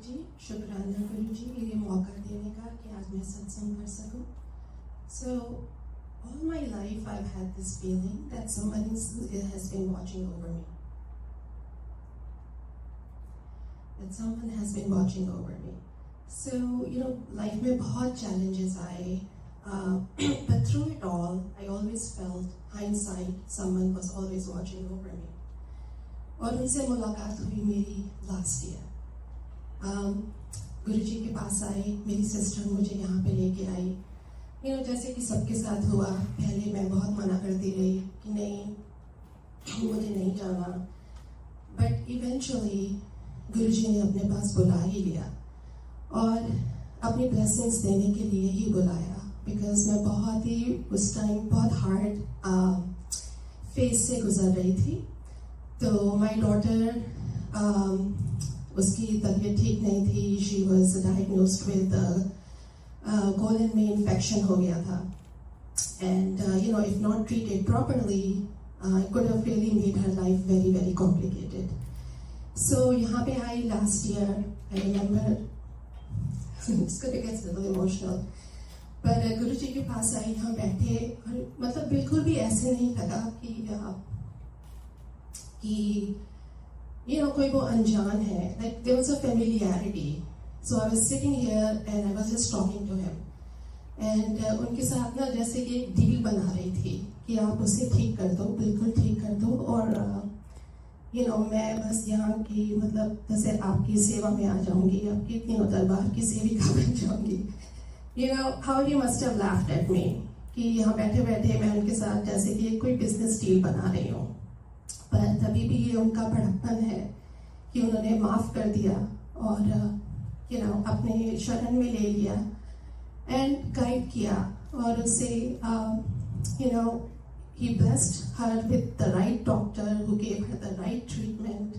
जी, शुक्राना गुरु जी ये मौका देने का कि आज मैं सत्संग कर सकूं. So all my life I've had this feeling that somebody has been watching over me. That someone has been watching over me. So life में बहुत challenges आए, but through it all, I always felt hindsight someone was always watching over me. और उनसे मुलाकात हुई मेरी last year. गुरुजी के पास आई, मेरी सिस्टर मुझे यहाँ पे लेके आई. जैसे कि सबके साथ हुआ, पहले मैं बहुत मना करती रही कि नहीं मुझे नहीं जाना, बट इवेंचुअली गुरुजी ने अपने पास बुला ही लिया और अपनी ब्लेसिंग्स देने के लिए ही बुलाया. बिकॉज मैं बहुत ही उस टाइम बहुत हार्ड फेज से गुजर रही थी. तो माई डॉटर उसकी तबीयत ठीक नहीं थी. She was diagnosed with colon में इन्फेक्शन हो गया था. And if not treated properly it could have really made her life very very complicated. So यहाँ पे आई last year. I remember it's going to get a little emotional. पर गुरुजी के पास आई, यहाँ बैठे और मतलब बिल्कुल भी ऐसे नहीं लगा कि कोई वो अनजान है. Like there was a familiarity. So I was sitting here and I was just talking to him. And उनके साथ ना जैसे कि एक डील बना रही थी कि आप उसे ठीक कर दो, बिल्कुल ठीक कर दो, और मैं बस यहाँ की मतलब जैसे आपकी सेवा में आ जाऊंगी, आपकी दरबार की सेविका बन जाऊंगी. How he must have laughed at me कि यहाँ बैठे बैठे मैं उनके साथ जैसे कि कोई बिजनेस डील बना रही हूँ. पर तभी भी ये उनका बड़प्पन है कि उन्होंने माफ कर दिया और अपने शरण में ले लिया एंड गाइड किया. और उसे he blessed her with the right doctor who gave her the right treatment,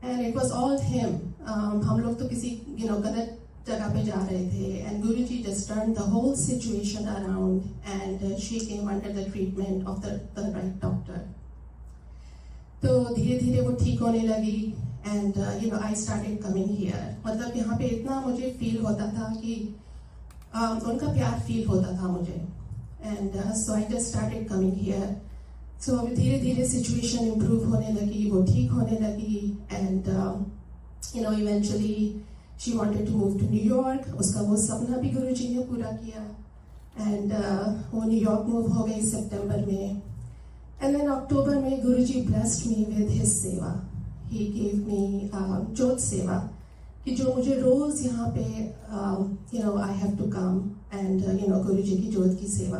and it was all him. हम लोग तो किसी गलत जगह पे जा रहे थे, and Guruji just turned the whole situation around, and she came under the treatment of the right doctor. तो धीरे धीरे वो ठीक होने लगी and I started coming here. मतलब यहाँ पे इतना मुझे फील होता था कि उनका प्यार फील होता था मुझे, and so I just started coming here. So धीरे धीरे सिचुएशन इम्प्रूव होने लगी, वो ठीक होने लगी, and eventually she wanted to move to New York. उसका वो सपना भी गुरुजी ने पूरा किया, and वो न्यूयॉर्क मूव हो गई सितंबर में. And then October में Guruji blessed me with his seva. He gave me Jyot seva कि जो मुझे रोज यहाँ पे I have to come and Guruji की ज्योत की सेवा.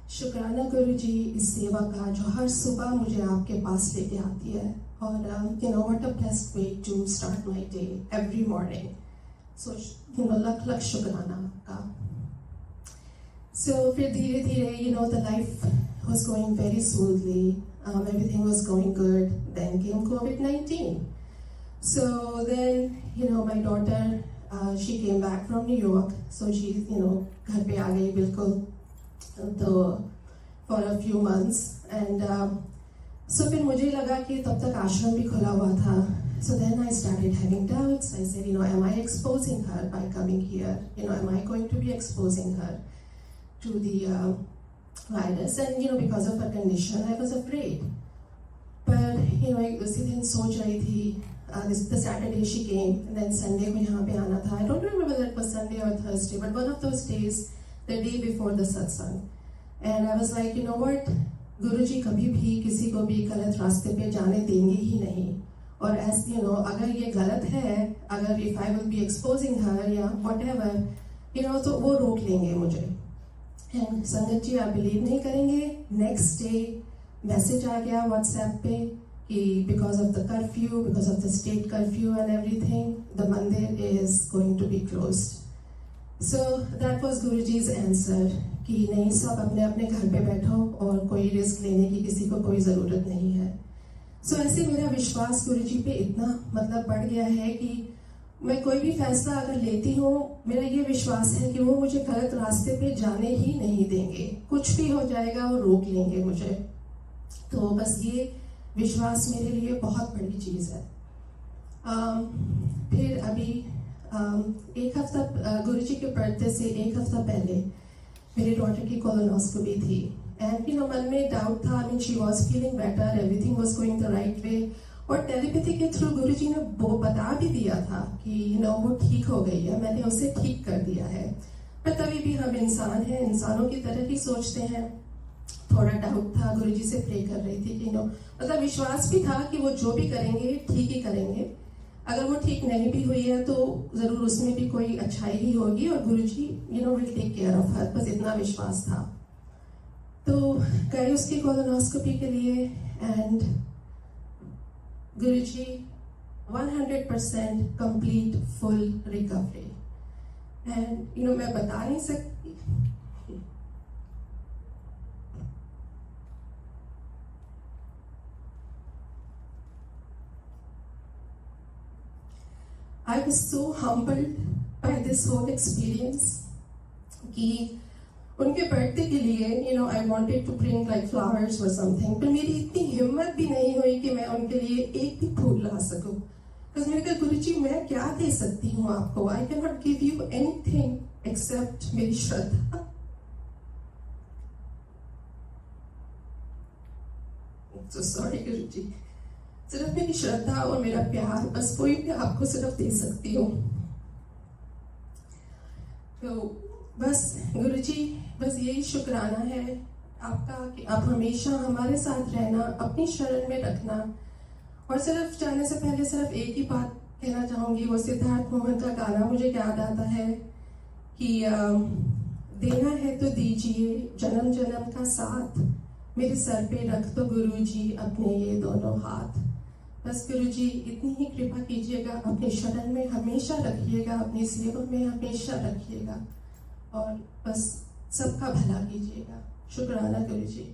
शुक्राना गुरुजी इस सेवा का जो हर सुबह मुझे आपके पास लेके आती है. और what a blessed way to start my day every morning. So लख लख शुक्राना का. So फिर धीरे धीरे the life was going very smoothly. Everything was going good. Then came COVID-19. So then, my daughter, she came back from New York. So she, घर पे आ गई बिल्कुल. तो for a few months. And so फिर मुझे लगा कि तब तक आश्रम भी खुला हुआ था. So then I started having doubts. I said, am I exposing her by coming here? Am I going to be exposing her to the virus? And because of her condition I was afraid. But उसी दिन सोच रही थी, the Saturday she came, and then Sunday को यहाँ पे आना था. I don't remember whether it was Sunday or Thursday, but one of those days, the day before the satsang. And I was like, what, गुरुजी कभी भी किसी को भी गलत रास्ते पे जाने देंगे ही नहीं. और अगर ये गलत है, अगर if I will be exposing her या whatever, तो वो रोक लेंगे मुझे. And संगत जी आप बिलीव नहीं करेंगे, नेक्स्ट डे मैसेज आ गया व्हाट्सएप पे कि because of the curfew, because of the state curfew and everything, the mandir is going to be closed. So that was Guruji's answer कि नहीं, सब अपने अपने घर पे बैठो और कोई रिस्क लेने की किसी को कोई ज़रूरत नहीं है. So ऐसे मेरा विश्वास गुरुजी पे इतना मतलब बढ़ गया है कि मैं कोई भी फैसला अगर लेती हूँ, मेरा ये विश्वास है कि वो मुझे गलत रास्ते पे जाने ही नहीं देंगे. कुछ भी हो जाएगा वो रोक लेंगे मुझे. तो बस ये विश्वास मेरे लिए बहुत बड़ी चीज़ है. फिर अभी एक हफ्ता गुरुजी के बर्थडे से एक हफ्ता पहले मेरी डॉटर की कोलोनोस्कोपी थी एंड मन में डाउट था. She was feeling better, everything was going the right way और टेलीपैथी के थ्रू गुरुजी ने वो बता भी दिया था कि वो ठीक हो गई है, मैंने उसे ठीक कर दिया है. पर तभी भी हम इंसान हैं, इंसानों की तरह ही सोचते हैं. थोड़ा डाउट था, गुरुजी से प्रे कर रही थी कि मतलब विश्वास भी था कि वो जो भी करेंगे ठीक ही करेंगे. अगर वो ठीक नहीं भी हुई है तो जरूर उसमें भी कोई अच्छाई ही होगी और Guruji will take care of her. बस इतना विश्वास था. तो गए उसकी कोलोनोस्कोपी के लिए and Guruji 100% complete full recovery. And मैं बता नहीं सकती. I was so humbled by this whole experience कि उनके बर्थडे के लिए I wanted to bring like flowers or something, पर मेरी इतनी हिम्मत भी नहीं हुई कि मैं उनके लिए एक भी फूल ला सकूं. बस मैंने कहा गुरुजी मैं क्या दे सकती हूँ आपको. I cannot give you anything except मेरी श्रद्धा. So sorry गुरुजी, सिर्फ मेरी श्रद्धा और मेरा प्यार, बस कोई भी आपको सिर्फ दे सकती हूँ. तो बस गुरुजी बस यही शुक्राना है आपका कि आप हमेशा हमारे साथ रहना, अपनी शरण में रखना. और सिर्फ जाने से पहले सिर्फ एक ही बात कहना चाहूंगी. वो सिद्धार्थ मोहन का गाना मुझे याद आता है कि देना है तो दीजिए जन्म जन्म का साथ, मेरे सर पे रख दो गुरुजी अपने ये दोनों हाथ. बस गुरुजी इतनी ही कृपा कीजिएगा, अपने शरण में हमेशा रखिएगा, अपनी सेवा में हमेशा रखिएगा और बस सबका भला कीजिएगा. शुक्राना गुरुजी.